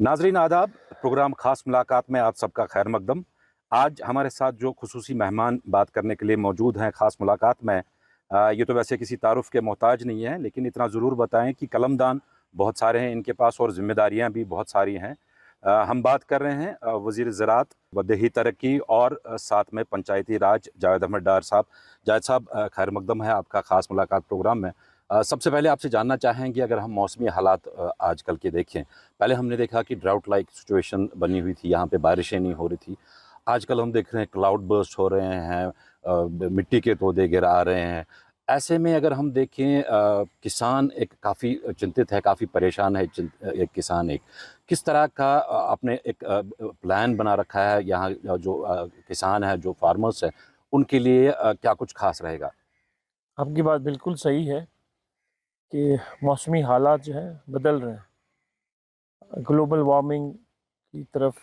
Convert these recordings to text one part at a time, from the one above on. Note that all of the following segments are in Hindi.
नाजरीन आदाब। प्रोग्राम खास मुलाकात में आप सबका खैर मकदम। आज हमारे साथ जो खुसूसी मेहमान बात करने के लिए मौजूद हैं खास मुलाकात में, ये तो वैसे किसी तारुफ के मोहताज नहीं है, लेकिन इतना ज़रूर बताएं कि कलमदान बहुत सारे हैं इनके पास और ज़िम्मेदारियां भी बहुत सारी हैं। हम बात कर रहे हैं वज़ीर ज़राअत व देही तरक्की और साथ में पंचायती राज जावेद अहमद डार साहब। जावेद साहब, खैर मकदम है आपका खास मुलाकात प्रोग्राम में। सबसे पहले आपसे जानना चाहेंगे, अगर हम मौसमी हालात आजकल के देखें, पहले हमने देखा कि ड्राउट लाइक सिचुएशन बनी हुई थी, यहाँ पे बारिशें नहीं हो रही थी। आजकल हम देख रहे हैं क्लाउड बर्स्ट हो रहे हैं, मिट्टी के तोदे गिर आ रहे हैं। ऐसे में अगर हम देखें, किसान एक काफ़ी चिंतित है, काफ़ी परेशान है। एक किसान एक किस तरह का आपने एक प्लान बना रखा है यहाँ जो किसान है, जो फार्मर्स है, उनके लिए क्या कुछ खास रहेगा? आपकी बात बिल्कुल सही है कि मौसमी हालात जो हैं बदल रहे हैं। ग्लोबल वार्मिंग की तरफ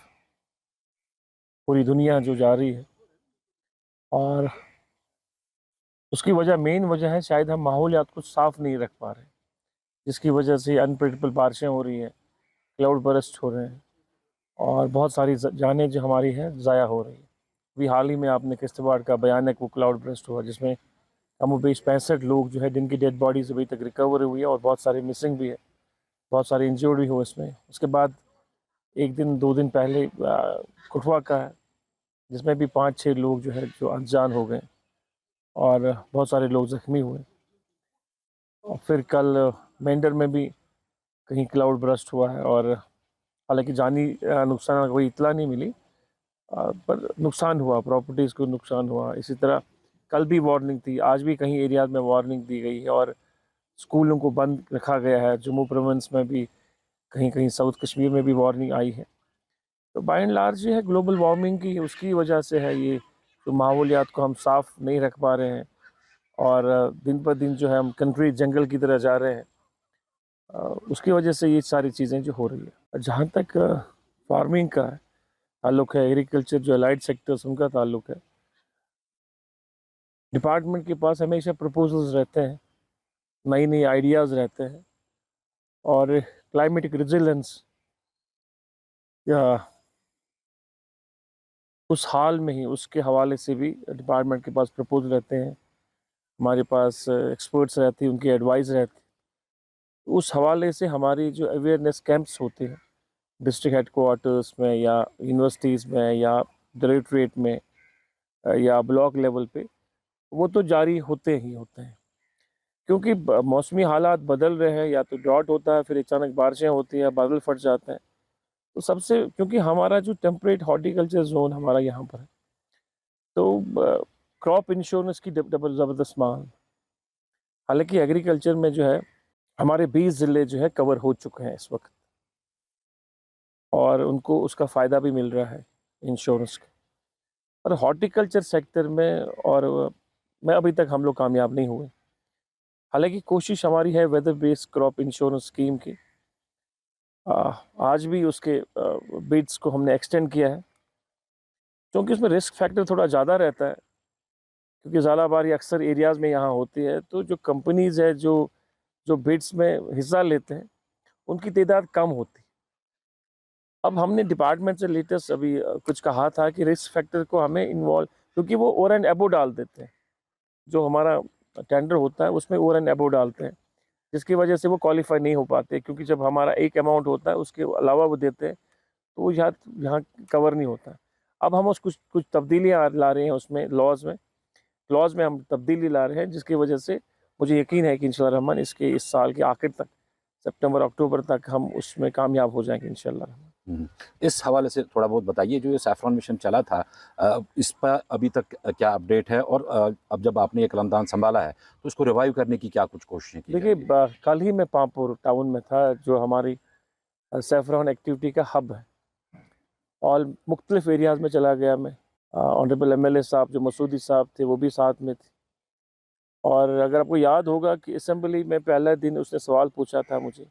पूरी दुनिया जो जा रही है, और उसकी मेन वजह है शायद हम माहौलियात को साफ़ नहीं रख पा रहे, जिसकी वजह से अनप्रेडिक्टेबल बारिशें हो रही हैं, क्लाउड बर्स्ट हो रहे हैं, और बहुत सारी जानें जो हमारी हैं ज़ाया हो रही हैं। अभी हाल ही में आपने किश्तवाड़ का भयानक वो क्लाउड बर्स्ट हुआ, जिसमें कमोबेश 65 लोग जो है जिनकी डेड बॉडीज अभी तक रिकवर हुई है, और बहुत सारे मिसिंग भी है, बहुत सारे इंजर्ड भी हुए इसमें। उसके बाद एक दिन 2 दिन पहले कठुआ का है, जिसमें भी 5-6 लोग जो है जो अनजान हो गए, और बहुत सारे लोग ज़ख्मी हुए। और फिर कल मेंढर में भी कहीं क्लाउड बर्स्ट हुआ है, और हालांकि जानी नुकसान कोई इतला नहीं मिली, पर नुकसान हुआ, प्रॉपर्टीज़ को नुकसान हुआ। इसी तरह कल भी वार्निंग थी, आज भी कहीं एरियाज में वार्निंग दी गई है, और स्कूलों को बंद रखा गया है। जम्मू प्रोविंस में भी, कहीं कहीं साउथ कश्मीर में भी वार्निंग आई है। तो बाय एंड लार्ज ये है ग्लोबल वार्मिंग की, उसकी वजह से है ये, तो माहौलियात को हम साफ़ नहीं रख पा रहे हैं, और दिन पर दिन जो है हम कंट्री जंगल की तरह जा रहे हैं। उसकी वजह से ये सारी चीज़ें जो हो रही है। जहाँ तक फार्मिंग का ताल्लुक़ है, एग्रीकल्चर जो अलाइड सेक्टर्स उनका ताल्लुक़ है, डिपार्टमेंट के पास हमेशा प्रपोजल्स रहते हैं, नई नई आइडियाज़ रहते हैं, और क्लाइमेटिक रेजिलेंस या उस हाल में ही उसके हवाले से भी डिपार्टमेंट के पास प्रपोजल रहते हैं, हमारे पास एक्सपर्ट्स रहती हैं, उनकी एडवाइस रहती है। उस हवाले से हमारी जो अवेयरनेस कैंप्स होते हैं डिस्ट्रिक्ट हेडक्वार्टर्स में, या यूनिवर्सिटीज़ में, या डायरेक्टरेट में, या ब्लॉक लेवल पे, वो तो जारी होते ही होते हैं। क्योंकि मौसमी हालात बदल रहे हैं, या तो ड्रॉट होता है, फिर अचानक बारिशें होती हैं, बादल फट जाते हैं। तो सबसे, क्योंकि हमारा जो टेम्परेट हॉर्टिकल्चर जोन हमारा यहाँ पर है, तो क्रॉप इंश्योरेंस की डबल ज़बरदस्त मांग। हालांकि एग्रीकल्चर में जो है हमारे 20 ज़िले जो है कवर हो चुके हैं इस वक्त, और उनको उसका फ़ायदा भी मिल रहा है इंश्योरेंस का। और हॉर्टिकल्चर सेक्टर में और में अभी तक हम लोग कामयाब नहीं हुए। हालांकि कोशिश हमारी है weather based crop insurance scheme की। आज भी उसके बिड्स को हमने एक्सटेंड किया है, क्योंकि उसमें रिस्क फैक्टर थोड़ा ज़्यादा रहता है, क्योंकि ज़्यादाबार ये अक्सर एरियाज़ में यहाँ होती है। तो जो कंपनीज़ है जो जो बिड्स में हिस्सा लेते हैं, उनकी तादाद कम होती। अब हमने डिपार्टमेंट से लेटेस्ट अभी कुछ कहा था कि रिस्क फैक्टर को हमें इन्वॉल्व, क्योंकि वो ओवर एंड एबो डाल देते हैं, जो हमारा टेंडर होता है उसमें ओवर एंड एबो डालते हैं, जिसकी वजह से वो क्वालिफाई नहीं हो पाते। क्योंकि जब हमारा एक अमाउंट होता है, उसके अलावा वो देते हैं, तो वो यहाँ कवर नहीं होता। अब हम उस कुछ कुछ तब्दीलियाँ ला रहे हैं उसमें, क्लॉज में हम तब्दीली ला रहे हैं, जिसकी वजह से मुझे यकीन है कि इंशाल्लाह रहमान इस साल के आखिर तक, सितंबर अक्टूबर तक हम उसमें कामयाब हो जाएंगे इंशाल्लाह रहमान। इस हवाले से थोड़ा बहुत बताइए, जो ये सैफ़रॉन मिशन चला था, इस पर अभी तक क्या अपडेट है, और अब जब आपने ये कलमदान संभाला है तो उसको रिवाइव करने की क्या कुछ कोशिशें की देखिए, जाएंगी? कल ही मैं पामपुर टाउन में था, जो हमारी सैफरॉन एक्टिविटी का हब है, और मुख्तलिफ एरियाज़ में चला गया मैं। ऑनरेबल MLA साहब जो मसूदी साहब थे, वो भी साथ में थे। और अगर आपको याद होगा कि असेंबली में पहला दिन उसने सवाल पूछा था मुझे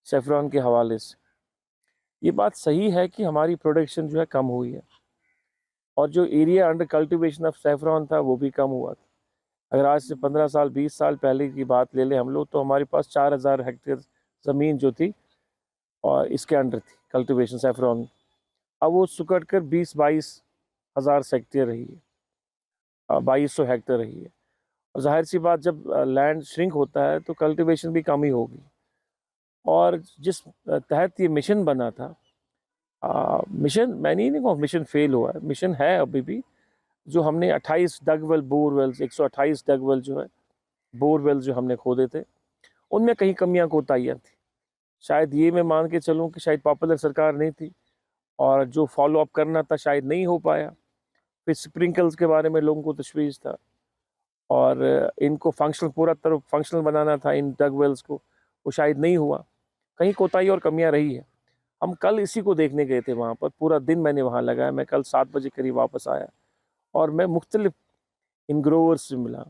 सैफरॉन के हवाले से। ये बात सही है कि हमारी प्रोडक्शन जो है कम हुई है, और जो area under cultivation of saffron था वो भी कम हुआ था। अगर आज से 15 साल 20 साल पहले की बात ले लें हम लोग, तो हमारे पास 4000 हेक्टेयर ज़मीन जो थी और इसके अंडर थी, कल्टीवेशन सैफरॉन, अब वो सुकड़ कर 20-22 हज़ार हेक्टेयर रही है, 2200 हेक्टेयर रही है। और जाहिर सी बात, जब लैंड श्रिंक होता है तो कल्टीवेशन भी कम ही होगी। और जिस तहत ये मिशन बना था, मिशन मैं नहीं कहूँ मिशन फेल हुआ है, मिशन है अभी भी। जो हमने 28 डगवेल बोरवेल्स, 128 डगवेल जो है बोरवेल्स जो हमने खोदे थे, उनमें कहीं कमियां कोताहियां थी। शायद ये मैं मान के चलूँ कि शायद पॉपुलर सरकार नहीं थी, और जो फॉलो अप करना था शायद नहीं हो पाया। फिर स्प्रिंकल्स के बारे में लोगों को तशवीश था, और इनको फंक्शनल, पूरा तरह फंक्शनल बनाना था इन डगवेल्स को, वो शायद नहीं हुआ। कहीं कोताही और कमियां रही है। हम कल इसी को देखने गए थे वहाँ पर, पूरा दिन मैंने वहाँ लगाया। मैं कल 7 बजे करीब वापस आया, और मैं मुख्तलिफ इन ग्रोवर्स से मिला।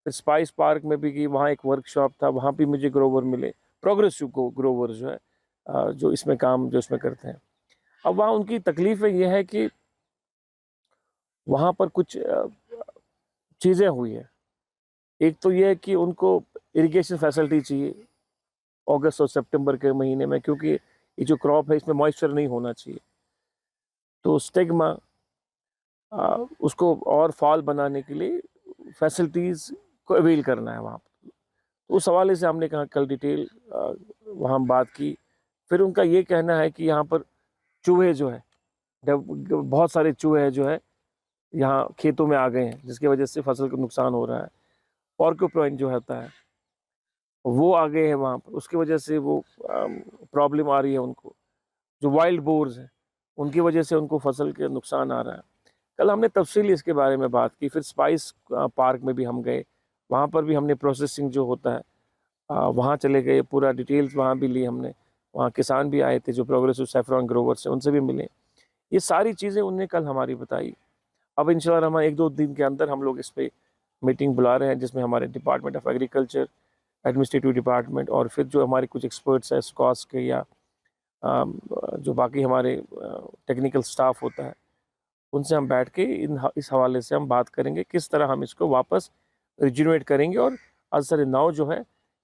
फिर स्पाइस पार्क में भी गई, वहाँ एक वर्कशॉप था, वहाँ भी मुझे ग्रोवर मिले, प्रोग्रेसिव को ग्रोवर जो है, जो इसमें काम जो इसमें करते हैं। अब वहाँ उनकी तकलीफ़ ये है कि वहाँ पर कुछ चीज़ें हुई है। एक तो ये है कि उनको इरिगेशन फैसिलिटी चाहिए अगस्त और सितंबर के महीने में, क्योंकि ये जो क्रॉप है इसमें मॉइस्चर नहीं होना चाहिए। तो स्टिग्मा, उसको और फॉल बनाने के लिए फैसिलिटीज़ को अवेल करना है वहाँ पर। तो उस हवाले से हमने कहा कल डिटेल वहाँ बात की। फिर उनका ये कहना है कि यहाँ पर चूहे जो है, बहुत सारे चूहे जो है यहाँ खेतों में आ गए हैं, जिसकी वजह से फसल को नुकसान हो रहा है। पॉर्क्यूपाइन जो होता है वो आ गए हैं वहाँ पर, उसकी वजह से वो प्रॉब्लम आ रही है उनको। जो वाइल्ड बोर्स हैं उनकी वजह से उनको फसल के नुकसान आ रहा है। कल हमने तफसीली इसके बारे में बात की। फिर स्पाइस पार्क में भी हम गए, वहाँ पर भी हमने प्रोसेसिंग जो होता है वहाँ चले गए, पूरा डिटेल्स वहाँ भी ली हमने। वहाँ किसान भी आए थे जो प्रोग्रेसिव सैफरॉन ग्रोवर्स हैं, उनसे भी मिले। ये सारी चीज़ें उनने कल हमारी बताई। अब इंशाल्लाह हम 1-2 दिन के अंदर हम लोग इस पर मीटिंग बुला रहे हैं, जिसमें हमारे department of agriculture, administrative department, और फिर जो हमारे कुछ एक्सपर्ट्स हैं स्कॉस के, या जो बाकी हमारे टेक्निकल स्टाफ होता है, उनसे हम बैठ के इस हवाले से हम बात करेंगे किस तरह हम इसको वापस रिजुनेट करेंगे और असर नौ जो है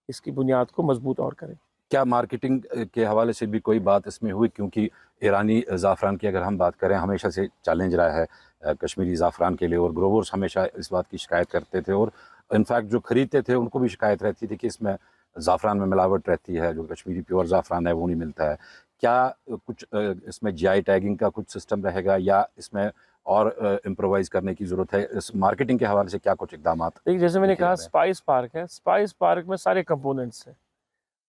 इसकी बुनियाद को मजबूत और करें। क्या मार्केटिंग के हवाले से भी कोई बात इसमें हुई? क्योंकि ईरानी ज़ाफ़रान की अगर हम बात करें, हमेशा से चैलेंज रहा है कश्मीरी ज़ाफ़रान के लिए, और ग्रोवर्स हमेशा इस बात की शिकायत करते थे, और इनफैक्ट जो ख़रीदते थे उनको भी शिकायत रहती थी कि इसमें ज़ाफ़रान में मिलावट रहती है, जो कश्मीरी प्योर ज़ाफ़रान है वो नहीं मिलता है। क्या कुछ इसमें जीआई टैगिंग का कुछ सिस्टम रहेगा, या इसमें और इम्प्रोवाइज़ करने की ज़रूरत है? इस मार्केटिंग के हवाले से क्या कुछ इक़दामात? देखिए, जैसे मैंने किए जा कहा रहे हैं? स्पाइस पार्क है, स्पाइस पार्क में सारे कंपोनेंट्स हैं।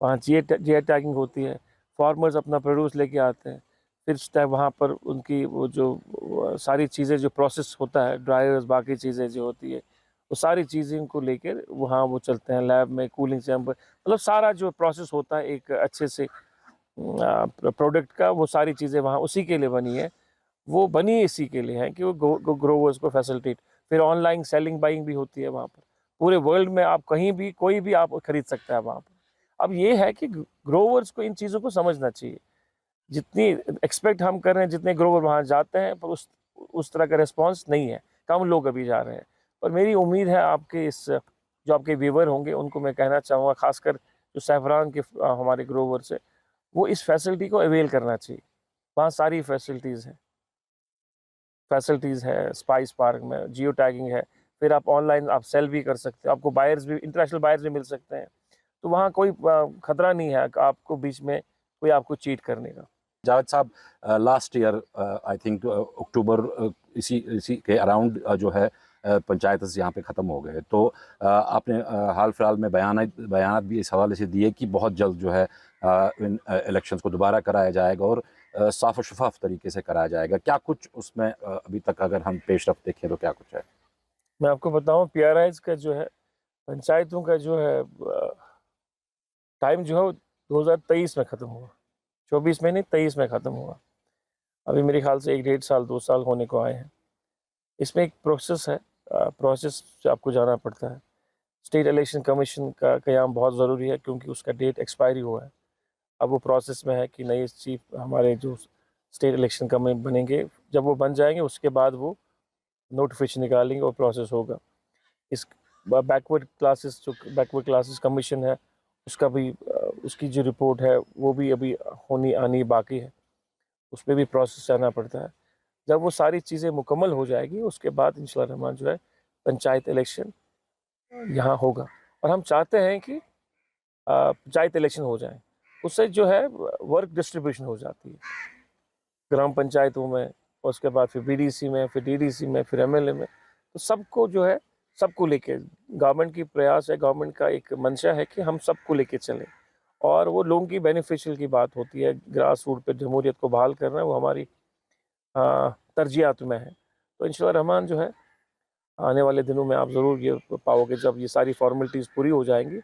वहाँ जीआई टैगिंग होती है, फार्मर्स अपना प्रोड्यूस लेके आते हैं, फिर वहाँ पर उनकी वो जो सारी चीज़ें जो प्रोसेस होता है, ड्रायर्स बाकी चीज़ें जो होती है, वो सारी चीज़ें को लेकर वहाँ वो चलते हैं लैब में, कूलिंग चैम्बर, मतलब सारा जो प्रोसेस होता है एक अच्छे से प्रोडक्ट का, वो सारी चीज़ें वहाँ उसी के लिए बनी है। वो बनी इसी के लिए है कि वो ग्रोवर्स को फैसिलिटेट। फिर ऑनलाइन सेलिंग बाइंग भी होती है वहाँ पर, पूरे वर्ल्ड में आप कहीं भी कोई भी आप खरीद सकता है वहाँ पर। अब ये है कि ग्रोवर्स को इन चीज़ों को समझना चाहिए। जितनी एक्सपेक्ट हम कर रहे हैं, जितने ग्रोवर वहाँ जाते हैं, पर उस तरह का रिस्पॉन्स नहीं है, कम लोग अभी जा रहे हैं। पर मेरी उम्मीद है आपके इस जो आपके व्यूवर होंगे उनको मैं कहना चाहूँगा, खासकर जो सैफरान के हमारे ग्रोवर्स है, वो इस फैसिलिटी को अवेल करना चाहिए। वहाँ सारी फैसिलिटीज़ है स्पाइस पार्क में, जियो टैगिंग है, फिर आप ऑनलाइन आप सेल भी कर सकते हो, आपको बायर्स भी, इंटरनेशनल बायर्स भी मिल सकते हैं। तो वहाँ कोई खतरा नहीं है आपको बीच में कोई आपको चीट करने का। जावेद साहब, लास्ट ईयर आई थिंक अक्टूबर इसी के अराउंड जो है पंचायत यहाँ पे ख़त्म हो गए, तो आपने हाल फिलहाल में बयानात भी इस हवाले से दिए कि बहुत जल्द जो है इन इलेक्शंस को दोबारा कराया जाएगा और साफ और शफाफ तरीके से कराया जाएगा। क्या कुछ उसमें अभी तक अगर हम पेशरफ्त देखें तो क्या कुछ है? मैं आपको बताऊँ, पीआरआईज़ का जो है, पंचायतों का जो है टाइम जो है वो 2023 में ख़त्म हुआ, 24 में नहीं 23 में ख़त्म हुआ। अभी मेरे ख्याल से 1 डेढ़ साल 2 साल होने को आए हैं। इसमें एक प्रोसेस है, प्रोसेस से आपको जाना पड़ता है। स्टेट इलेक्शन कमीशन का क़याम बहुत ज़रूरी है, क्योंकि उसका डेट एक्सपायरी हुआ है। अब वो प्रोसेस में है कि नए चीफ हमारे जो स्टेट इलेक्शन कमीशन बनेंगे, जब वो बन जाएंगे उसके बाद वो नोटिफिकेशन निकालेंगे और प्रोसेस होगा। इस बैकवर्ड क्लासेस कमीशन है, उसका भी उसकी जो रिपोर्ट है वो भी अभी आनी बाकी है। उसमें भी प्रोसेस जाना पड़ता है। जब वो सारी चीज़ें मुकम्मल हो जाएगी उसके बाद इंशाअल्लाह रहमान जो है पंचायत इलेक्शन यहाँ होगा। और हम चाहते हैं कि पंचायत इलेक्शन हो जाए, उससे जो है वर्क डिस्ट्रीब्यूशन हो जाती है ग्राम पंचायतों में, और उसके बाद फिर बीडीसी में, फिर डीडीसी में, फिर एमएलए में। तो सबको जो है, सबको लेके गवर्नमेंट की प्रयास है, गवर्नमेंट का एक मंशा है कि हम सबको लेके चलें, और वो लोगों की बेनिफिशियल की बात होती है। ग्रास रूट पे जमहूरियत को बहाल करना वो हमारी तरजीहात में है। तो इंशाअल्लाह रहमान जो है आने वाले दिनों में आप ज़रूर ये पाओगे, जब ये सारी फॉर्मेलिटीज़ पूरी हो जाएंगी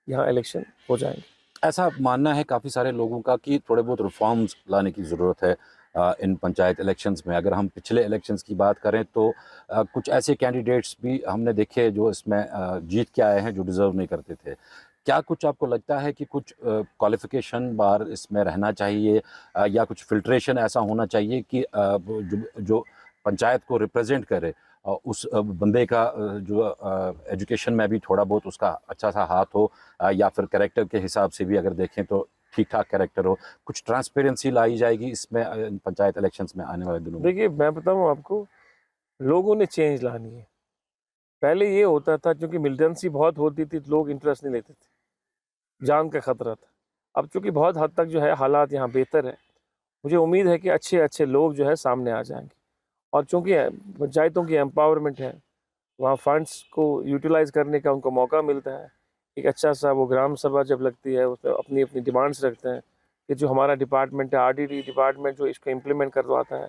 यहाँ इलेक्शन हो जाएंगे। ऐसा मानना है काफ़ी सारे लोगों का कि थोड़े बहुत रिफॉर्म्स लाने की ज़रूरत है इन पंचायत इलेक्शंस में। अगर हम पिछले इलेक्शंस की बात करें तो कुछ ऐसे कैंडिडेट्स भी हमने देखे जो इसमें जीत के आए हैं जो डिज़र्व नहीं करते थे। क्या कुछ आपको लगता है कि कुछ क्वालिफ़िकेशन बार इसमें रहना चाहिए या कुछ फ़िल्ट्रेशन ऐसा होना चाहिए कि वो जो पंचायत को रिप्रेज़ेंट करे उस बंदे का जो एजुकेशन में भी थोड़ा बहुत उसका अच्छा-सा हाथ हो या फिर कैरेक्टर के हिसाब से भी अगर देखें तो ठीक-ठाक कैरेक्टर हो, कुछ ट्रांसपेरेंसी लाई जाएगी इसमें पंचायत इलेक्शंस में आने वाले दिनों में? देखिए मैं बताऊँ आपको, लोगों ने चेंज लानी है। पहले ये होता था क्योंकि मिलिटेंसी बहुत होती थी तो लोग इंटरेस्ट नहीं लेते थे, जान का खतरा था। अब चूंकि बहुत हद तक जो है हालात यहाँ बेहतर है, मुझे उम्मीद है कि अच्छे अच्छे लोग जो है सामने आ जाएंगे। और चूंकि पंचायतों की एम्पावरमेंट है, वहाँ फंड्स को यूटिलाइज करने का उनको मौका मिलता है। एक अच्छा सा वो ग्राम सभा जब लगती है उसमें अपनी अपनी डिमांड्स रखते हैं कि जो हमारा डिपार्टमेंट है, आरडीडी डिपार्टमेंट जो इसको इम्प्लीमेंट करवाता है।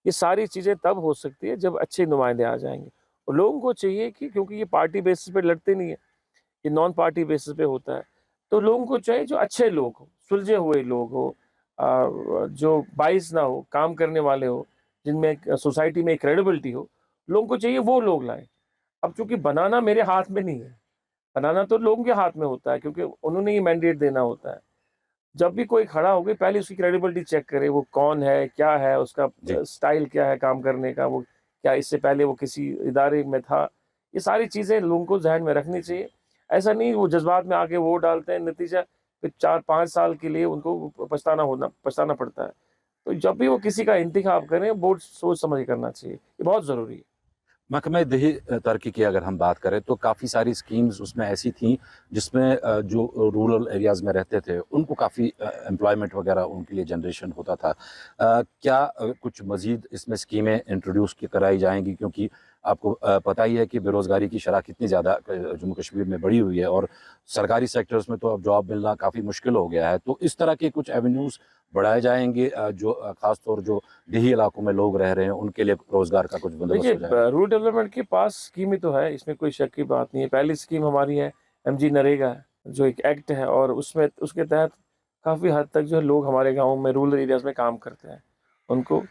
ये सारी चीज़ें तब हो सकती है जब अच्छे नुमाइंदे आ जाएंगे। और लोगों को चाहिए कि क्योंकि ये पार्टी बेसिस पे लड़ते नहीं है, ये नॉन पार्टी बेसिस पे होता है, तो लोगों को चाहिए जो अच्छे लोग हो, सुलझे हुए लोग हो, जो बाइस ना हो, काम करने वाले हो, जिनमें सोसाइटी में क्रेडिबिलिटी हो। लोगों को चाहिए वो लोग लाए। अब चूंकि बनाना मेरे हाथ में नहीं है, बनाना तो लोगों के हाथ में होता है क्योंकि उन्होंने ही मैंडेट देना होता है। जब भी कोई खड़ा हो गई पहले उसकी क्रेडिबिलिटी चेक करे, वो कौन है, क्या है उसका जी। स्टाइल, क्या है काम करने का, वो क्या इससे पहले वो किसी इदारे में था। ये सारी चीज़ें लोगों को ज़हन में रखनी चाहिए। ऐसा नहीं वो जज्बात में आके वोट डालते हैं, नतीजा फिर 4-5 साल के लिए उनको पछताना पड़ता है। तो जब भी वो किसी का इंतखाब करें, वोट सोच समझ के करना चाहिए, ये बहुत ज़रूरी है। महकमे देही तरक्की की अगर हम बात करें तो काफ़ी सारी स्कीम्स उसमें ऐसी थी जिसमें जो रूरल एरियाज़ में रहते थे उनको काफ़ी एम्प्लॉयमेंट वगैरह उनके लिए जनरेशन होता था। क्या कुछ मज़ीद इसमें स्कीमें इंट्रोड्यूस कराई जाएँगी क्योंकि आपको पता ही है कि बेरोज़गारी की शरह कितनी ज़्यादा जम्मू कश्मीर में बढ़ी हुई है और सरकारी सेक्टर्स में तो अब जॉब मिलना काफ़ी मुश्किल हो गया है। तो इस तरह के कुछ एवेन्यूज़ बढ़ाए जाएँगे जो ख़ास तौर जो देही इलाकों में लोग रह रहे हैं उनके लिए रोज़गार का कुछ बंदोबस्त देखिए हो जाएगा? रूरल डेवलपमेंट के पास स्कीमें तो है, इसमें कोई शक की बात नहीं है। पहली स्कीम हमारी है एमजी नरेगा है, जो एक एक्ट है, और उसमें उसके तहत काफ़ी हद तक जो है लोग हमारे गाँव में रूरल एरियाज़ में काम करते हैं। उनको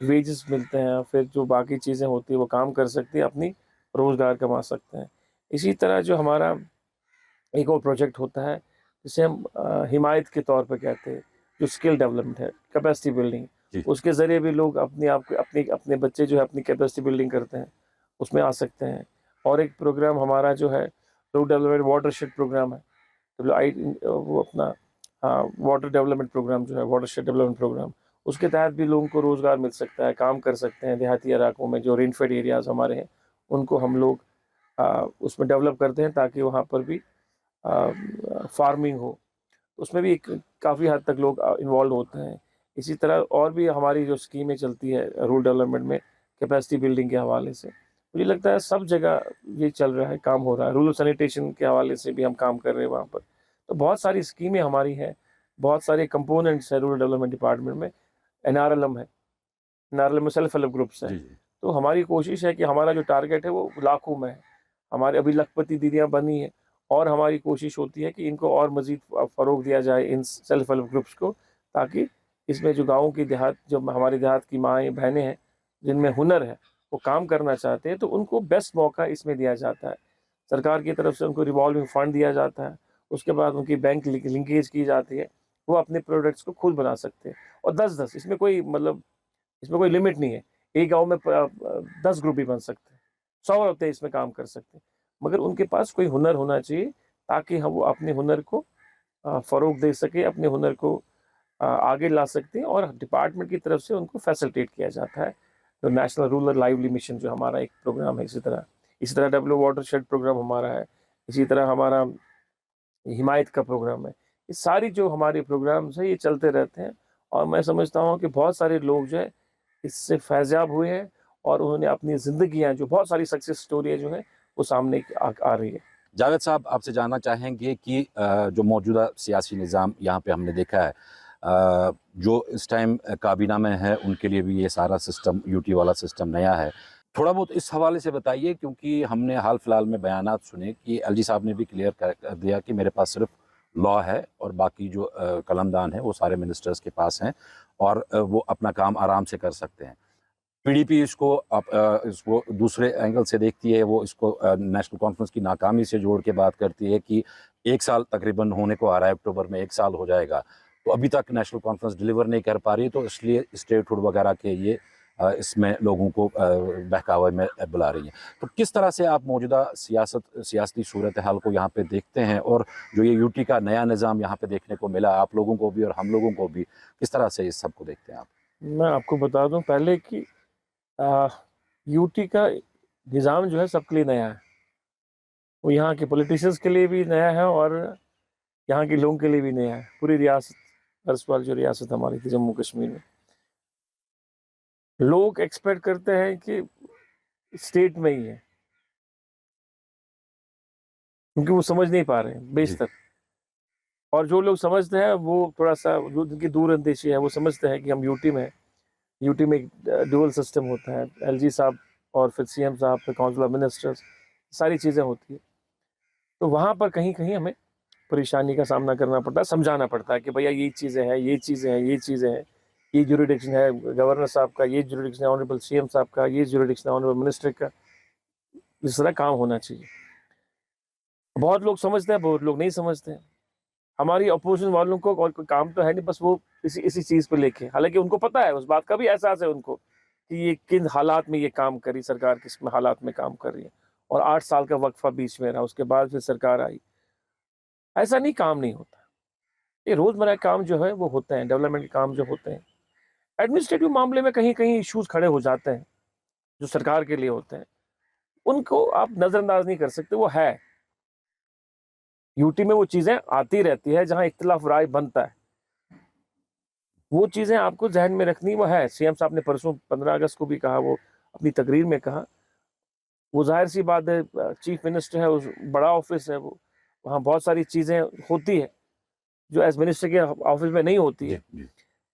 वेजेस मिलते हैं, फिर जो बाकी चीज़ें होती हैं वो काम कर सकते हैं, अपनी रोज़गार कमा सकते हैं। इसी तरह जो हमारा एक और प्रोजेक्ट होता है जिसे हम हिमायत के तौर पे कहते हैं, जो स्किल डेवलपमेंट है, कैपेसिटी बिल्डिंग। जी। उसके ज़रिए भी लोग अपने आप को अपने अपने बच्चे जो है अपनी कैपेसिटी बिल्डिंग करते हैं, उसमें आ सकते हैं। और एक प्रोग्राम हमारा जो है रूरल डेवलपमेंट वाटरशेड प्रोग्राम है, वो अपना वाटर डेवलपमेंट प्रोग्राम जो है वाटरशेड डेवलपमेंट प्रोग्राम, उसके तहत भी लोगों को रोज़गार मिल सकता है, काम कर सकते हैं। देहाती इलाकों में जो रेनफेड एरियाज़ हमारे हैं उनको हम लोग उसमें डेवलप करते हैं ताकि वहाँ पर भी फार्मिंग हो। उसमें भी एक काफ़ी हद तक लोग इन्वॉल्व होते हैं। इसी तरह और भी हमारी जो स्कीमें चलती है रूरल डेवलपमेंट में कैपेसिटी बिल्डिंग के हवाले से, मुझे लगता है सब जगह ये चल रहा है, काम हो रहा है। रूरल सैनिटेशन के हवाले से भी हम काम कर रहे हैं वहाँ पर। तो बहुत सारी स्कीमें हमारी हैं, बहुत सारे कंपोनेंट्स हैं रूरल डेवलपमेंट डिपार्टमेंट में। एनआरएलएम है, एनआरएलएम में सेल्फ हेल्प ग्रुप्स हैं। जी, जी। तो हमारी कोशिश है कि हमारा जो टारगेट है वो लाखों में है। हमारे अभी लखपति दीदियाँ बनी हैं, और हमारी कोशिश होती है कि इनको और मज़ीद फ़रोग़ दिया जाए इन सेल्फ हेल्प ग्रुप्स को, ताकि इसमें जो गाँव की देहात जो हमारी देहात की माएँ बहनें हैं, जिनमें हुनर है, वो काम करना चाहते हैं, तो उनको बेस्ट मौका इसमें दिया जाता है। सरकार की तरफ से उनको रिवॉल्विंग फ़ंड दिया जाता है, उसके बाद उनकी बैंक लिंकेज की जाती है, वो अपने प्रोडक्ट्स को खुद बना सकते हैं। और 10-10 इसमें कोई मतलब इसमें कोई लिमिट नहीं है। एक गाँव में 10 ग्रुप भी बन सकते हैं, 100 औरतें इसमें काम कर सकते हैं। मगर उनके पास कोई हुनर होना चाहिए ताकि हम वो अपने हुनर को फ़रोग़ दे सकें, अपने हुनर को आगे ला सकते हैं, और डिपार्टमेंट की तरफ से उनको फैसिलिटेट किया जाता है। तो नेशनल रूरल लाइवली मिशन जो हमारा एक प्रोग्राम है, इसी तरह डब्ल्यू वाटरशेड प्रोग्राम हमारा है, इसी तरह हमारा हिमायत का प्रोग्राम है। ये सारी जो हमारे प्रोग्राम्स हैं ये चलते रहते हैं, और मैं समझता हूँ कि बहुत सारे लोग जो है इससे फैज़याब हुए हैं, और उन्होंने अपनी ज़िंदगियाँ, जो बहुत सारी सक्सेस स्टोरी जो है वो सामने आ रही है। जावेद साहब, आपसे जानना चाहेंगे कि जो मौजूदा सियासी निज़ाम यहाँ पे हमने देखा है, जो इस टाइम काबीना में है उनके लिए भी ये सारा सिस्टम, यूटी वाला सिस्टम नया है। थोड़ा बहुत इस हवाले से बताइए, क्योंकि हमने हाल फिलहाल में बयानात सुने कि एलजी साहब ने भी क्लियर कर दिया कि मेरे पास सिर्फ लॉ है और बाकी जो कलमदान है वो सारे मिनिस्टर्स के पास हैं, और वो अपना काम आराम से कर सकते हैं। पीडीपी इसको दूसरे एंगल से देखती है, वो इसको नेशनल कॉन्फ्रेंस की नाकामी से जोड़ के बात करती है कि 1 साल तकरीबन होने को आ रहा है, अक्टूबर में 1 साल हो जाएगा, तो अभी तक नेशनल कॉन्फ्रेंस डिलीवर नहीं कर पा रही, तो इसलिए स्टेटहुड वगैरह के ये इसमें लोगों को बहकावे में बुला रही है। तो किस तरह से आप मौजूदा सियासती सूरत हाल को यहाँ पे देखते हैं, और जो ये यूटी का नया निज़ाम यहाँ पे देखने को मिला आप लोगों को भी और हम लोगों को भी, किस तरह से इस सब को देखते हैं आप? मैं आपको बता दूं पहले कि यूटी का निज़ाम जो है सबके लिए नया है। वो यहाँ के पॉलिटिशियंस के लिए भी नया है, और यहाँ के लोगों के लिए भी नया है। पूरी रियासत, अर्सवाल जो रियासत हमारी थी जम्मू कश्मीर में, लोग एक्सपेक्ट करते हैं कि स्टेट में ही है, क्योंकि वो समझ नहीं पा रहे हैं बेशतर। और जो लोग समझते हैं वो थोड़ा सा, जो जिनकी दूरअंदेशी है, वो समझते हैं कि हम यूटी में हैं। यूटी में एक डुअल सिस्टम होता है, एलजी साहब और फिर सीएम साहब, फिर काउंसिल ऑफ मिनिस्टर्स, सारी चीज़ें होती है। तो वहाँ पर कहीं कहीं हमें परेशानी का सामना करना पड़ता है, समझाना पड़ता है कि भैया ये चीज़ें हैं, ये चीज़ें हैं, ये चीज़ें हैं, ये जुरिडिक्शन है गवर्नर साहब का, ये जुरिडिक्शन है ऑनरेबल सीएम साहब का, ये जुरिडिक्शन है ऑनरेबल मिनिस्टर का। इस तरह काम होना चाहिए। बहुत लोग समझते हैं, बहुत लोग नहीं समझते हैं। हमारी अपोजिशन वालों को और कोई काम तो है नहीं, बस वो इसी इसी चीज़ पे लेके, हालांकि उनको पता है, उस बात का भी एहसास है उनको कि ये किन हालात में ये काम करी सरकार, किस में हालात में काम कर रही है। और 8 साल का वक्फा बीच में रहा, उसके बाद फिर सरकार आई। ऐसा नहीं, काम नहीं होता। ये रोज़मर्रा के काम जो है वो होते हैं, डेवलपमेंट के काम जो होते हैं। एडमिनिस्ट्रेटिव मामले में कहीं कहीं इश्यूज खड़े हो जाते हैं जो सरकार के लिए होते हैं, उनको आप नज़रअंदाज नहीं कर सकते, वो है। यूटी में वो चीज़ें आती रहती है जहाँ इख्तिलाफ राय बनता है, वो चीज़ें आपको जहन में रखनी, वो है। सीएम साहब ने परसों 15 अगस्त को भी कहा, वो अपनी तकरीर में कहा। वो जाहिर सी बात है, चीफ मिनिस्टर है, उस बड़ा ऑफिस है वो, वहाँ बहुत सारी चीज़ें होती है जो एज मिनिस्टर के ऑफिस में नहीं होती है।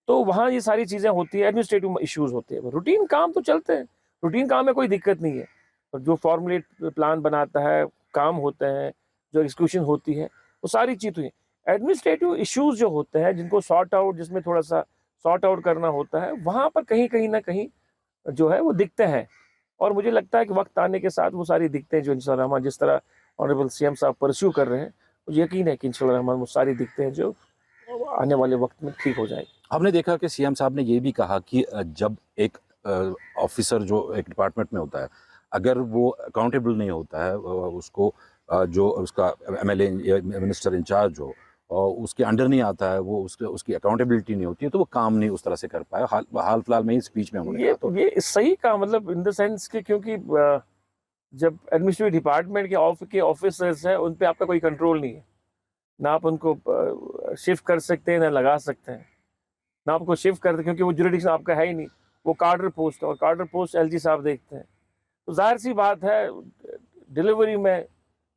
तो वहाँ ये सारी चीज़ें होती है, एडमिनिस्ट्रेटिव इश्यूज होते हैं। रूटीन काम तो चलते हैं, रूटीन काम में कोई दिक्कत नहीं है। और जो फॉर्मुलेट प्लान बनाता है, काम होते हैं, जो एग्जीक्यूशन होती है, वो सारी चीज़ हुई। एडमिनिस्ट्रेटिव इश्यूज जो होते हैं, जिनको सॉर्ट आउट, जिसमें थोड़ा सा सॉर्ट आउट करना होता है, वहाँ पर कहीं कहीं ना कहीं जो है वो दिखते हैं। और मुझे लगता है कि वक्त आने के साथ वो सारी दिक्कतें जो इंशाल्लाह रहमान, जिस तरह ऑनरेबल सीएम साहब परस्यू कर रहे हैं, मुझे यकीन है कि इंशाल्लाह रहमान वो सारी दिक्कतें हैं जो आने वाले वक्त में ठीक हो जाएगी। हमने देखा कि सीएम साहब ने ये भी कहा कि जब एक ऑफिसर जो एक डिपार्टमेंट में होता है, अगर वो अकाउंटेबल नहीं होता है, उसको जो उसका एमएलए या मिनिस्टर इंचार्ज हो और उसके अंडर नहीं आता है, वो उसकी अकाउंटेबिलिटी नहीं होती है, तो वो काम नहीं उस तरह से कर पाया। हाल फिलहाल में ही स्पीच में उन्होंने ये कहा। तो ये सही कहा, मतलब इन द सेंस कि क्योंकि जब एडमिनिस्ट्रेटिव डिपार्टमेंट के ऑफिसर्स हैं, उन पे आपका कोई कंट्रोल नहीं है। ना आप उनको शिफ्ट कर सकते हैं, ना लगा सकते हैं, ना आपको शिफ्ट करते, क्योंकि वो जुरिडिक्शन आपका है ही नहीं। वो कार्डर पोस्ट है, और कार्डर पोस्ट एलजी साहब देखते हैं। तो जाहिर सी बात है, डिलीवरी में,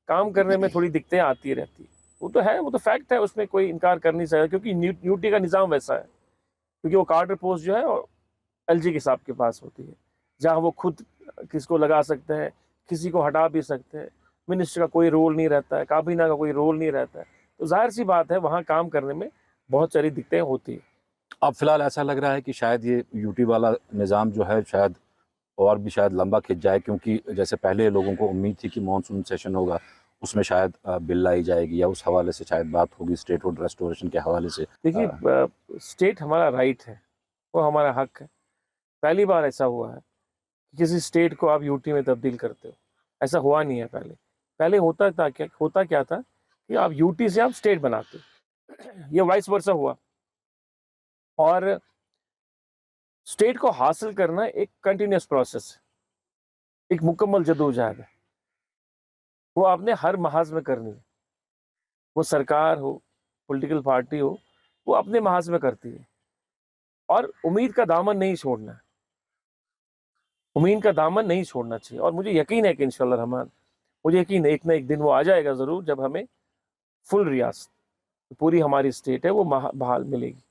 काम करने में थोड़ी दिक्कतें आती रहती है। वो तो है, वो तो फैक्ट है, उसमें कोई इनकार कर नहीं सकता, क्योंकि यूटी का निज़ाम वैसा है। क्योंकि वो कार्डर पोस्ट जो है और एलजी के साहब के पास होती है, जहाँ वो खुद किसको लगा सकते हैं, किसी को हटा भी सकते हैं। मिनिस्टर का कोई रोल नहीं रहता है, काबीना का कोई रोल नहीं रहता है। तो जाहिर सी बात है, वहाँ काम करने में बहुत सारी दिक्कतें होती हैं। अब फिलहाल ऐसा लग रहा है कि शायद ये यूटी वाला निज़ाम जो है शायद और भी शायद लंबा खिंच जाए, क्योंकि जैसे पहले लोगों को उम्मीद थी कि मानसून सेशन होगा, उसमें शायद बिल लाई जाएगी या उस हवाले से शायद बात होगी, स्टेटहुड रेस्टोरेशन के हवाले से। देखिए, स्टेट हमारा राइट है, वो हमारा हक है। पहली बार ऐसा हुआ है कि किसी स्टेट को आप यूटी में तब्दील करते हो, ऐसा हुआ नहीं है पहले। पहले होता क्या था कि आप यूटी से आप स्टेट बनाते हो, ये वाइस वर्सा हुआ। और स्टेट को हासिल करना एक कंटिन्यूस प्रोसेस है, एक मुकम्मल जदोजहद है। वो आपने हर महाज में करनी है, वो सरकार हो, पॉलिटिकल पार्टी हो, वो अपने महाज में करती है। और उम्मीद का दामन नहीं छोड़ना है, उम्मीद का दामन नहीं छोड़ना चाहिए। और मुझे यकीन है कि इंशाअल्लाह रहमान, मुझे यकीन है एक ना एक दिन वो आ जाएगा ज़रूर, जब हमें फुल रियासत, पूरी हमारी स्टेट है, वो बहाल मिलेगी।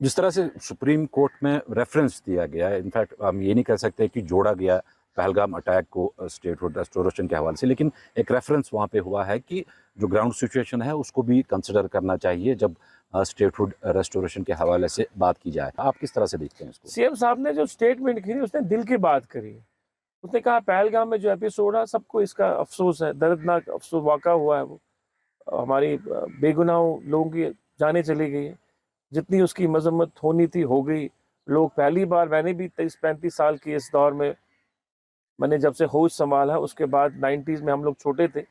जिस तरह से सुप्रीम कोर्ट में रेफरेंस दिया गया है, इनफैक्ट हम ये नहीं कह सकते कि जोड़ा गया पहलगाम अटैक को स्टेटहुड रेस्टोरेशन के हवाले से, लेकिन एक रेफरेंस वहाँ पे हुआ है कि जो ग्राउंड सिचुएशन है उसको भी कंसिडर करना चाहिए जब स्टेटहुड रेस्टोरेशन के हवाले से बात की जाए। आप किस तरह से देखते हैं इसको? सीएम साहब ने जो स्टेटमेंट की, उसने दिल की बात करी है। उसने कहा पहलगाम में जो एपिसोड है, सबको इसका अफसोस है, दर्दनाक अफसोस वाक़ा हुआ है। वो हमारी बेगुनाह लोगों की जानें चली गई है। जितनी उसकी मजम्मत होनी थी हो गई। लोग पहली बार, मैंने भी 23-35 साल की इस दौर में, मैंने जब से होश संभाला, उसके बाद 90s में हम लोग छोटे थे,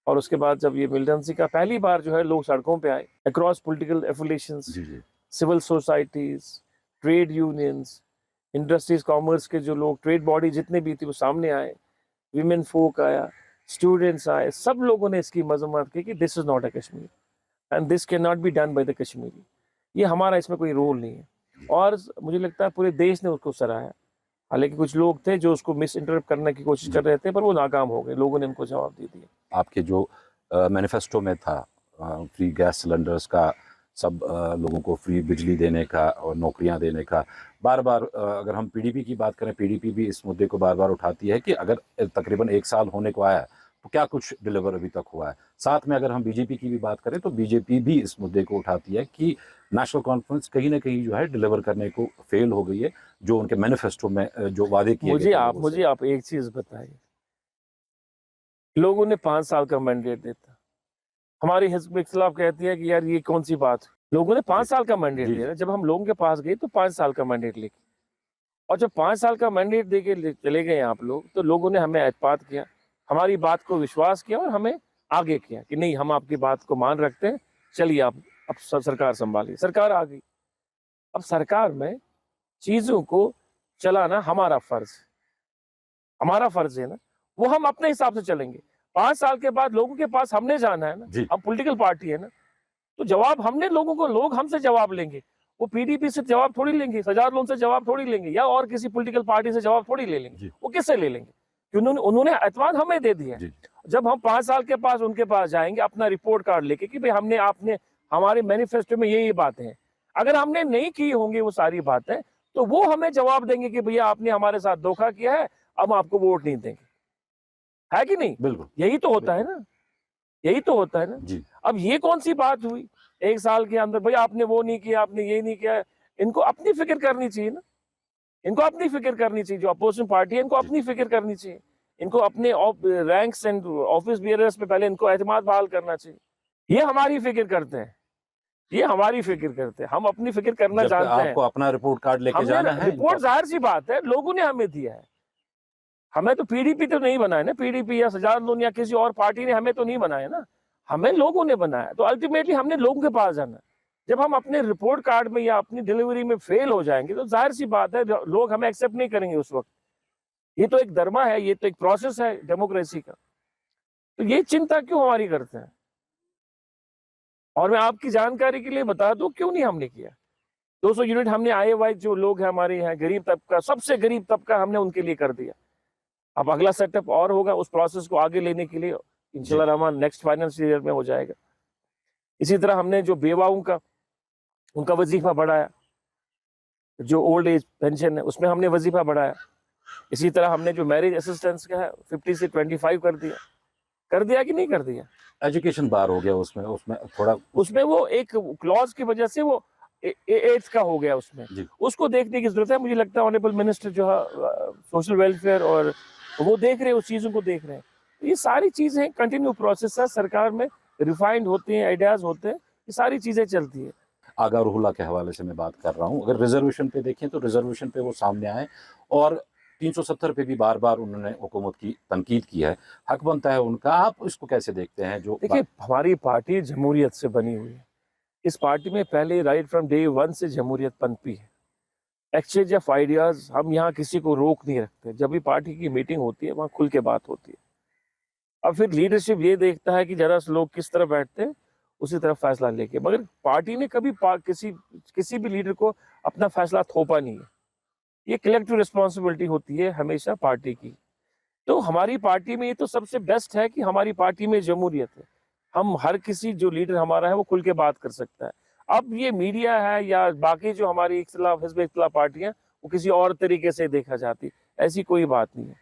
और उसके बाद जब ये मिलिटेंसी का पहली बार जो है लोग सड़कों पे आए, across political affiliations, civil societies, trade unions, industries, commerce के जो लोग, ट्रेड बॉडी जितने भी थी, वो सामने आए, विमेन फोक आया, स्टूडेंट्स आए, सब लोगों ने इसकी मजम्मत की कि this is not a Kashmir and this can not be done by the Kashmiri. ये हमारा इसमें कोई रोल नहीं है। और मुझे लगता है पूरे देश ने उसको सराहा। हालांकि कुछ लोग थे जो उसको मिस इंटरप्ट करने की कोशिश कर रहे थे, पर वो नाकाम हो गए, लोगों ने उनको जवाब दे दिया। आपके जो मैनिफेस्टो में था फ्री गैस सिलेंडर्स का, सब लोगों को फ्री बिजली देने का और नौकरियां देने का, बार बार अगर हम पीडीपी की बात करें, पीडीपी भी इस मुद्दे को बार बार उठाती है कि अगर तकरीबन 1 साल होने को आया तो क्या कुछ डिलीवर अभी तक हुआ है। साथ में अगर हम बीजेपी की भी बात करें तो बीजेपी भी इस मुद्दे को उठाती है कि नेशनल कॉन्फ्रेंस कहीं ना कहीं जो है डिलीवर करने को फेल हो गई है, जो उनके मैनिफेस्टो में जो वादे किए गए थे। मुझे आप एक चीज बताइए, लोगों ने 5 साल का मैंडेट देता, हमारी हिज़्ब इख्तिलाफ कहती है कि यार ये कौन सी बात, लोगों ने 5 साल का मैंडेट दिया। जब हम लोगों के पास गए तो 5 साल का मैंडेट लेके, और जब 5 साल का मैंडेट दे के चले गए आप लोग, तो लोगों ने हमें एतमाद किया, हमारी बात को विश्वास किया और हमें आगे किया कि नहीं, हम आपकी बात को मान रखते हैं, चलिए आप अब सरकार संभालिए। सरकार आ गई। अब सरकार में चीजों को चलाना हमारा फर्ज है, हमारा फर्ज है ना, वो हम अपने हिसाब से चलेंगे। 5 साल के बाद लोगों के पास हमने जाना है ना, हम पॉलिटिकल पार्टी है ना, तो जवाब हमने लोगों को, लोग हमसे जवाब लेंगे। वो पीडीपी से जवाब थोड़ी लेंगे, सजाद लोन से जवाब थोड़ी लेंगे, या और किसी पॉलिटिकल पार्टी से जवाब थोड़ी ले लेंगे। वो किससे ले लेंगे? क्योंकि उन्होंने एतमाद हमें दे दिया। जब हम 5 साल के पास उनके पास जाएंगे अपना रिपोर्ट कार्ड लेके कि भाई हमने, आपने हमारे मैनिफेस्टो में ये बातें हैं, अगर हमने नहीं की होंगी वो सारी बातें, तो वो हमें जवाब देंगे कि भैया आपने हमारे साथ धोखा किया है, अब आपको वोट नहीं देंगे। है कि नहीं? बिल्कुल, यही तो होता है ना, यही तो होता है ना जी। अब ये कौन सी बात हुई 1 साल के अंदर, भाई आपने वो नहीं किया, आपने ये नहीं किया। इनको अपनी फिक्र करनी चाहिए ना, इनको अपनी फिक्र करनी चाहिए। जो अपोजिशन पार्टी है, इनको अपनी फिक्र करनी चाहिए। इनको अपने रैंक्स एंड ऑफिस बियरर्स पे पहले इनको एतमाद बहाल करना चाहिए। ये हमारी फिक्र करते हैं, ये हमारी फिक्र करते हैं, हम अपनी फिक्र करना जानते हैं। आपको अपना रिपोर्ट कार्ड लेके जाना है। रिपोर्ट जाहिर सी बात है, लोगों ने हमें दिया है। हमें तो पीडीपी तो नहीं बनाया ना, पीडीपी या सजाद लोन या किसी और पार्टी ने हमें तो नहीं बनाया ना, हमें लोगों ने बनाया। तो अल्टीमेटली हमने लोगों के पास जाना है। जब हम अपने रिपोर्ट कार्ड में या अपनी डिलीवरी में फेल हो जाएंगे, तो जाहिर सी बात है लोग हमें एक्सेप्ट नहीं करेंगे उस वक्त। ये तो एक धर्मा है, ये तो एक प्रोसेस है डेमोक्रेसी का। तो ये चिंता क्यों हमारी करते हैं? और मैं आपकी जानकारी के लिए बता दूं क्यों नहीं हमने किया। 200 यूनिट हमने आए जो लोग हैं हमारे यहाँ, गरीब तबका, सबसे गरीब तबका, हमने उनके लिए कर दिया। अब अगला सेटअप और होगा, उस प्रोसेस को आगे लेने के लिए इंशाल्लाह रहमान नेक्स्ट फाइनेंशियल ईयर में हो जाएगा। इसी तरह हमने जो बेवाओं का, उनका वजीफा बढ़ाया, जो ओल्ड एज पेंशन है उसमें हमने वजीफा बढ़ाया। इसी तरह हमने जो मैरिज असिस्टेंस का है 50 से 25 कर दिया कि नहीं कर दिया? एजुकेशन बार हो गया उसमें थोड़ा, उसमें वो एक क्लॉज की वजह से वो 8 का हो गया उसमें, उसको देखने की जरूरत है। मुझे लगता है ऑनरेबल मिनिस्टर जो है सोशल वेलफेयर, और वो देख रहे हैं, उस चीजों को देख रहे हैं। तो ये सारी चीजें कंटिन्यू प्रोसेस है, सरकार में रिफाइंड होते हैं, आइडियाज होते हैं, ये सारी चीजें चलती है। आगा रूहुल्लाह के हवाले से मैं बात कर रहा हूँ। अगर रिजर्वेशन पे देखें तो रिजर्वेशन पे वो सामने आए, और 370 पे भी बार बार उन्होंने हुकूमत की तनकीद की है, हक बनता है उनका। आप इसको कैसे देखते हैं? जो देखिए, हमारी पार्टी जमहूरियत से बनी हुई है, इस पार्टी में पहले राइट फ्रॉम डे वन से जमहूरियत पनपी है। एक्सचेंज ऑफ आइडियाज़, हम यहाँ किसी को रोक नहीं रखते। जब भी पार्टी की मीटिंग होती है वहाँ खुल के बात होती है। अब फिर लीडरशिप ये देखता है कि जरा लोग किस तरह बैठते हैं, उसी तरफ फैसला लेके। मगर पार्टी ने कभी किसी भी लीडर को अपना फैसला थोपा नहीं है। ये कलेक्टिव रिस्पॉन्सिबिलिटी होती है हमेशा पार्टी की। तो हमारी पार्टी में ये तो सबसे बेस्ट है कि हमारी पार्टी में जमहूरियत है। हम हर किसी जो लीडर हमारा है वो खुल के बात कर सकता है। अब ये मीडिया है या बाकी जो हमारी हिज़्ब-ए-इख्तिलाफ पार्टियां, वो किसी और तरीके से देखा जाती, ऐसी कोई बात नहीं है।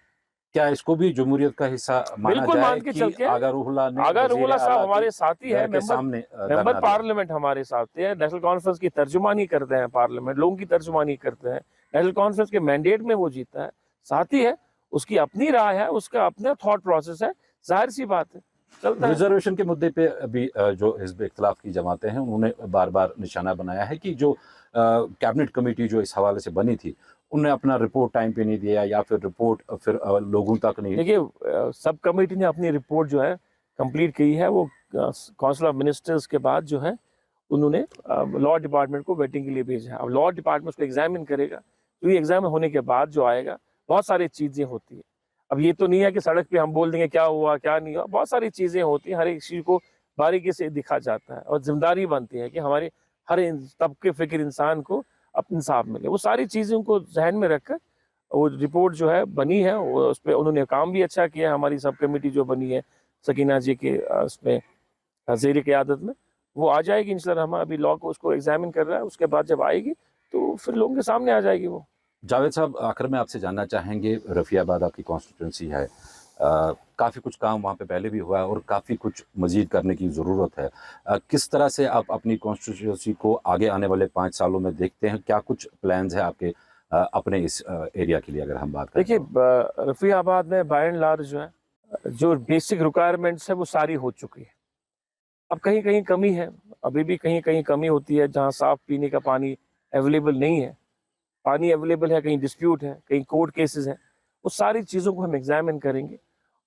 क्या इसको भी जमहूरियत का हिस्सा माना बिल्कुल जाए मान के कि चलते हैं। आगा रूहुल्लाह ने आगा वज़ीर रूहुल्लाह साहब आला हमारे साथी है, के सामने मेंबर धरना दिया? पार्लियामेंट हमारे साथ है। नेशनल कॉन्फ्रेंस की तर्जुमानी करते हैं पार्लियामेंट, लोगों की तर्जुमानी करते हैं। नेशनल कॉन्फ्रेंस के मैंडेट में वो जीता है, साथी है, उसकी अपनी राय है, उसका अपना थॉट प्रोसेस है, जाहिर सी बात है, चलता है। रिजर्वेशन के मुद्दे पे अभी जो हिज़्ब इख्तिलाफ की जमातें हैं उन्होंने बार बार निशाना बनाया है कि जो कैबिनेट कमेटी जो इस हवाले से बनी थी उनने अपना रिपोर्ट टाइम पे नहीं दिया या फिर रिपोर्ट फिर लोगों तक नहीं। देखिए, सब कमेटी ने अपनी रिपोर्ट जो है कंप्लीट की है। वो काउंसिल ऑफ मिनिस्टर्स के बाद जो है उन्होंने लॉ डिपार्टमेंट को वेटिंग के लिए भेजा है। अब लॉ डिपार्टमेंट उसको एग्जामिन करेगा, तो ये एग्जाम होने के बाद जो आएगा, बहुत सारी चीज़ें होती है। अब ये तो नहीं है कि सड़क पे हम बोल देंगे क्या हुआ क्या नहीं हुआ, बहुत सारी चीज़ें होती हैं, हर एक चीज़ को बारीकी से दिखा जाता है और जिम्मेदारी बनती है कि हमारे हर तबके फ़िक्र इंसान को अपना इंसाफ मिले। वो सारी चीज़ों को जहन में रखकर वो रिपोर्ट जो है बनी है, वो उस पर उन्होंने काम भी अच्छा किया है। हमारी सब कमेटी जो बनी है सकीना जी के उसमें ज़ेर क़यादत में, वो आ जाएगी इंशाअल्लाह। हम अभी लॉ को उसको एग्जामिन कर रहा है, उसके बाद जब आएगी तो फिर लोगों के सामने आ जाएगी वो। जावेद साहब, आखिर में आपसे जानना चाहेंगे, रफ़ियाबाद आपकी कॉन्स्टिट्यूंसी है, काफ़ी कुछ काम वहाँ पे पहले भी हुआ है और काफ़ी कुछ मज़ीद करने की ज़रूरत है। किस तरह से आप अपनी कॉन्स्टिट्यूंसी को आगे आने वाले 5 सालों में देखते हैं? क्या कुछ प्लान्स हैं आपके अपने इस एरिया के लिए, अगर हम बात करें? देखिए, रफ़ियाबाद में बाय एंड लार्ज जो है, जो बेसिक रिक्वायरमेंट्स है वो सारी हो चुकी है। अब कहीं-कहीं कमी है, अभी भी कहीं-कहीं कमी होती है, जहाँ साफ़ पीने का पानी अवेलेबल नहीं है। पानी अवेलेबल है, कहीं डिस्प्यूट है, कहीं कोर्ट केसेस हैं। वो सारी चीज़ों को हम एग्जामिन करेंगे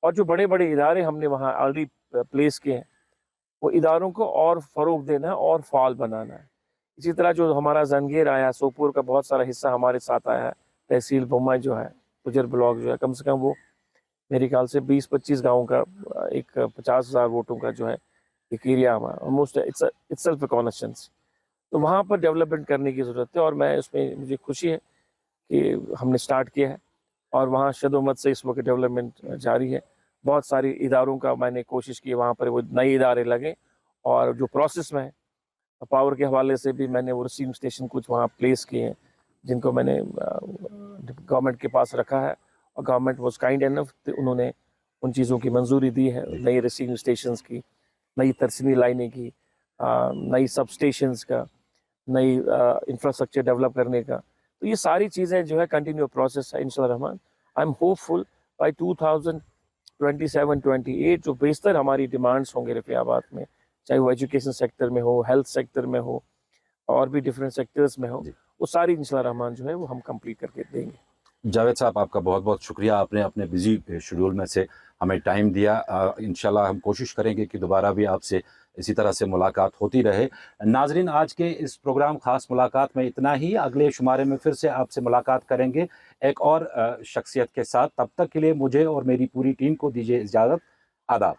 और जो बड़े-बड़े इदारे हमने वहाँ ऑलरेडी प्लेस किए हैं, वो इदारों को और फ़रोग़ देना है और फ़ाल बनाना है। इसी तरह जो हमारा जंगेर आया, सोपोर का बहुत सारा हिस्सा हमारे साथ आया है, तहसील भुम्मा जो है, गुजर ब्लॉक जो है, कम से कम वो मेरे ख्याल से 20-25 गाँव का एक 50,000 वोटों का जो है एक एरिया हमारा, ऑलमोस्ट इट्सेल्फ अ कॉन्स्टिट्यूंसी। तो वहाँ पर डेवलपमेंट करने की ज़रूरत है और मैं उसमें, मुझे खुशी है कि हमने स्टार्ट किया है और वहाँ शदोमत से इस वक्त डेवलपमेंट जारी है। बहुत सारी इदारों का मैंने कोशिश की वहाँ पर वो नए इदारे लगे और जो प्रोसेस में है, पावर के हवाले से भी मैंने वो रिसीविंग स्टेशन कुछ वहाँ प्लेस किए हैं, जिनको मैंने गवर्नमेंट के पास रखा है और गवर्नमेंट वाज काइंड एनफ, उन्होंने उन चीज़ों की मंजूरी दी है, नई रिसीविंग स्टेशंस की, नई तरसीमी लाइनें की, नई सब स्टेशंस का, नई इंफ्रास्ट्रक्चर डेवलप करने का। तो ये सारी चीज़ें जो है कंटिन्यू प्रोसेस है इंशाअल्लाह Rahman. I am hopeful by 2027-28 जो बेशतर हमारी डिमांड्स होंगे रफ़ियाबाद में, चाहे वो एजुकेशन सेक्टर में हो, हेल्थ सेक्टर में हो और भी डिफरेंट सेक्टर्स में हो, वो सारी इंशाअल्लाह रहमान जो है वो हम कंप्लीट करके देंगे। जावेद साहब, आपका बहुत-बहुत शुक्रिया, आपने अपने बिज़ी शेड्यूल में से हमें टाइम दिया। इंशाल्लाह हम कोशिश करेंगे कि दोबारा भी आपसे इसी तरह से मुलाकात होती रहे। नाज़रीन, आज के इस प्रोग्राम ख़ास मुलाकात में इतना ही। अगले शुमारे में फिर से आपसे मुलाकात करेंगे एक और शख्सियत के साथ। तब तक के लिए मुझे और मेरी पूरी टीम को दीजिए इजाज़त। आदाब।